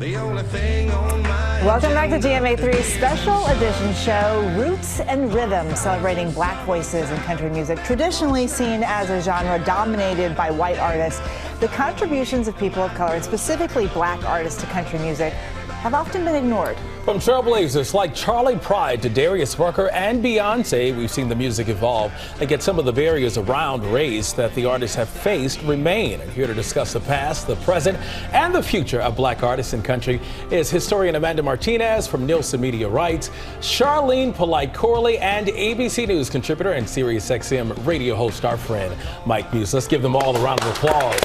The only thing on my Welcome back to GMA3's special edition show, Roots and Rhythm, celebrating black voices in country music. Traditionally seen as a genre dominated by white artists, the contributions of people of color, and specifically black artists to country music, have often been ignored. From trailblazers like Charley Pride to Darius Rucker and Beyonce, we've seen the music evolve, and yet some of the barriers around race that the artists have faced remain. And here to discuss the past, the present, and the future of black artists in country is historian Amanda Martinez from Nielsen Media Rights, Charlene Polite Corley, and ABC News contributor and SiriusXM radio host, our friend Mike Muse. Let's give them all a round of applause.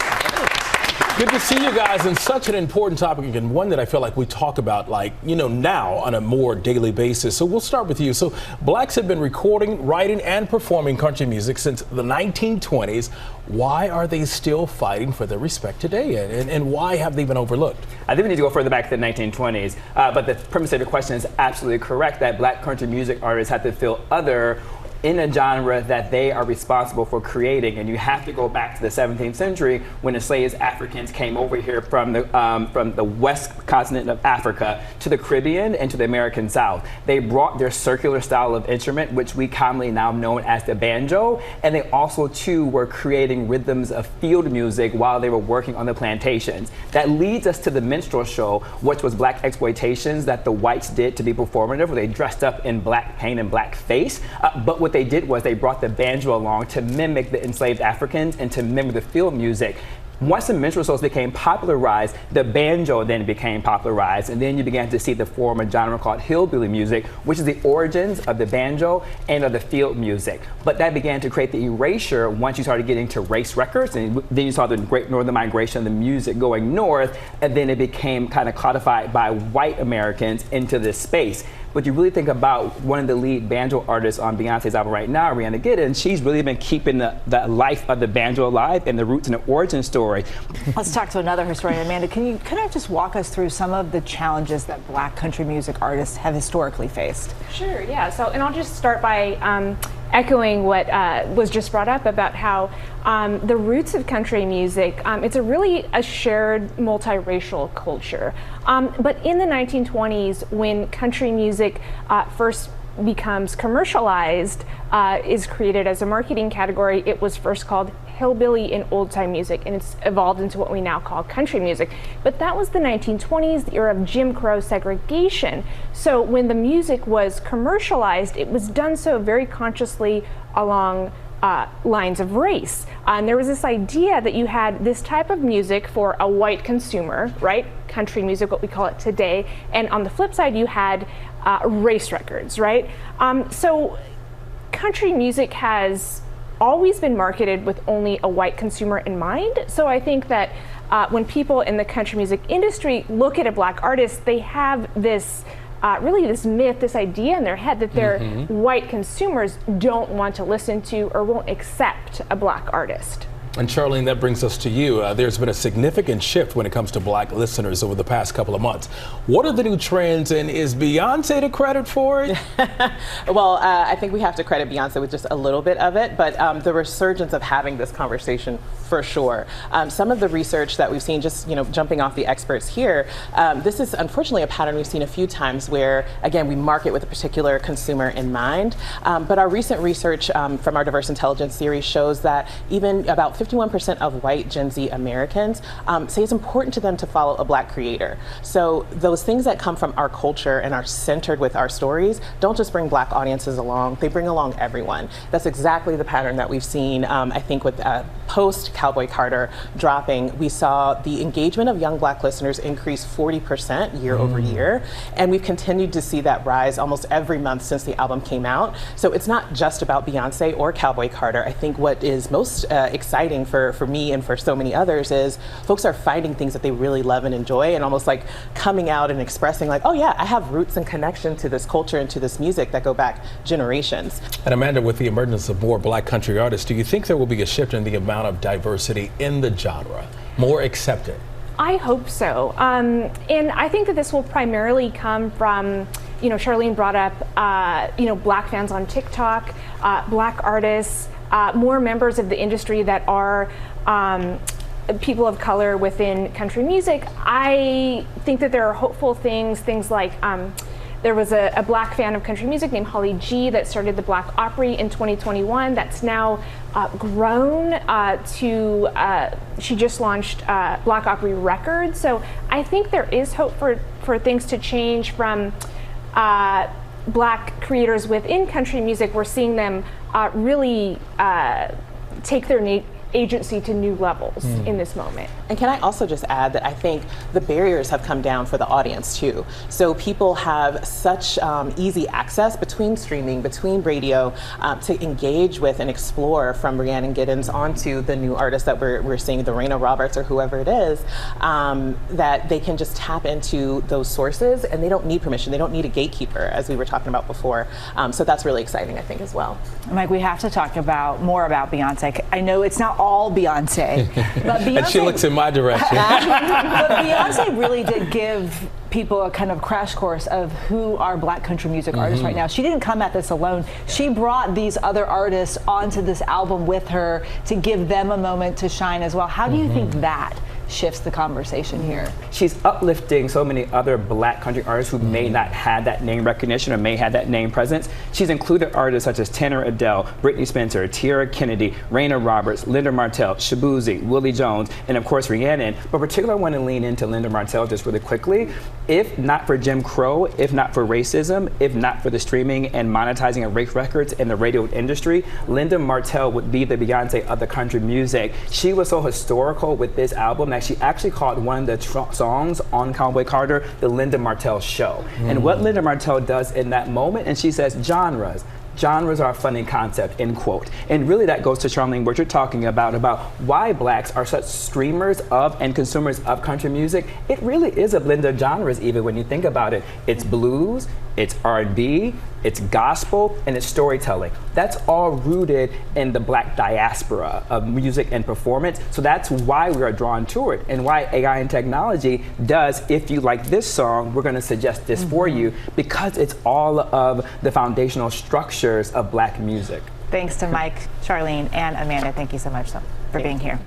Good to see you guys, and such an important topic, and one that I feel like we talk about, now on a more daily basis. So we'll start with you. So blacks have been recording, writing, and performing country music since the 1920s. Why are they still fighting for their respect today, and why have they been overlooked? I think we need to go further back to the 1920s, but the premise of your question is absolutely correct, that black country music artists have to feel other in a genre that they are responsible for creating. And you have to go back to the 17th century when enslaved Africans came over here from the west continent of Africa to the Caribbean and to the American South. They brought their circular style of instrument, which we commonly now know as the banjo, and they also too were creating rhythms of field music while they were working on the plantations. That leads us to the minstrel show, which was black exploitations that the whites did to be performative, where they dressed up in black paint and black face, but what they did was they brought the banjo along to mimic the enslaved Africans and to mimic the field music. Once the minstrel shows became popularized, the banjo then became popularized, and then you began to see the form of genre called hillbilly music, which is the origins of the banjo and of the field music. But that began to create the erasure once you started getting to race records, and then you saw the Great Northern Migration of the music going north, and then it became kind of codified by white Americans into this space. But you really think about one of the lead banjo artists on Beyonce's album right now, Rihanna Giddens, she's really been keeping the life of the banjo alive and the roots and the origin story. Let's talk to another historian, Amanda. Can I just walk us through some of the challenges that black country music artists have historically faced? Sure, yeah. And I'll just start by echoing what was just brought up about how the roots of country music, it's a shared multiracial culture. But in the 1920s, when country music first becomes commercialized, is created as a marketing category, it was first called hillbilly and old time music, and it's evolved into what we now call country music. But that was the 1920s, the era of Jim Crow segregation. So when the music was commercialized, it was done so very consciously along lines of race. And there was this idea that you had this type of music for a white consumer, right? Country music, what we call it today. And on the flip side, you had race records, right? So country music has always been marketed with only a white consumer in mind. So I think that when people in the country music industry look at a black artist, they have this really this myth, this idea in their head that their white consumers don't want to listen to or won't accept a black artist. And Charlene, that brings us to you. There's been a significant shift when it comes to black listeners over the past couple of months. What are the new trends, and is Beyonce to credit for it? Well, I think we have to credit Beyonce with just a little bit of it, but the resurgence of having this conversation for sure. Some of the research that we've seen, just jumping off the experts here, this is unfortunately a pattern we've seen a few times where, again, we market with a particular consumer in mind. But our recent research from our Diverse Intelligence series shows that even about 51% of white Gen Z Americans say it's important to them to follow a black creator. So those things that come from our culture and are centered with our stories don't just bring black audiences along, they bring along everyone. That's exactly the pattern that we've seen, I think, with post Cowboy Carter dropping. We saw the engagement of young black listeners increase 40% year over year, and we've continued to see that rise almost every month since the album came out. So it's not just about Beyonce or Cowboy Carter. I think what is most exciting for me and for so many others is folks are finding things that they really love and enjoy, and almost like coming out and expressing like, oh yeah, I have roots and connection to this culture and to this music that go back generations. And Amanda, with the emergence of more black country artists, do you think there will be a shift in the amount of diversity in the genre, more accepted? I hope so. And I think that this will primarily come from, Charlene brought up, black fans on TikTok, black artists, more members of the industry that are people of color within country music, I think that there are hopeful things like there was a black fan of country music named Holly G that started the Black Opry in 2021 that's now grown to, she just launched Black Opry Records. So I think there is hope for things to change from black creators within country music. We're seeing them really take their agency to new levels in this moment. And can I also just add that I think the barriers have come down for the audience too. So people have such easy access between streaming, between radio, to engage with and explore, from Rhiannon Giddens onto the new artists that we're seeing, the Raina Roberts or whoever it is, that they can just tap into those sources and they don't need permission. They don't need a gatekeeper, as we were talking about before. So that's really exciting, I think, as well. Mike, we have to talk more about Beyonce. I know it's not all Beyonce, but Beyonce. And she looks in my direction. But Beyonce really did give people a kind of crash course of who are black country music artists right now. She didn't come at this alone. She brought these other artists onto this album with her to give them a moment to shine as well. How do you think that shifts the conversation here? She's uplifting so many other black country artists who may not have that name recognition or may have that name presence. She's included artists such as Tanner Adele, Brittany Spencer, Tiara Kennedy, Raina Roberts, Linda Martell, Shabuzi, Willie Jones, and of course Rhiannon. But particularly I want to lean into Linda Martell just really quickly. If not for Jim Crow, if not for racism, if not for the streaming and monetizing of rape records in the radio industry, Linda Martell would be the Beyonce of the country music. She was so historical with this album that she actually called one of the songs on Cowboy Carter the Linda Martell Show. And what Linda Martell does in that moment, and she says genres are a funny concept, end quote. And really that goes to Charlene, what you're talking about why blacks are such streamers of and consumers of country music. It really is a blend of genres even when you think about it. It's blues, it's R&B, it's gospel, and it's storytelling. That's all rooted in the black diaspora of music and performance. So that's why we are drawn to it and why AI and technology does, if you like this song, we're gonna suggest this for you, because it's all of the foundational structures of black music. Thanks to Mike, Charlene, and Amanda. Thank you so much for being here.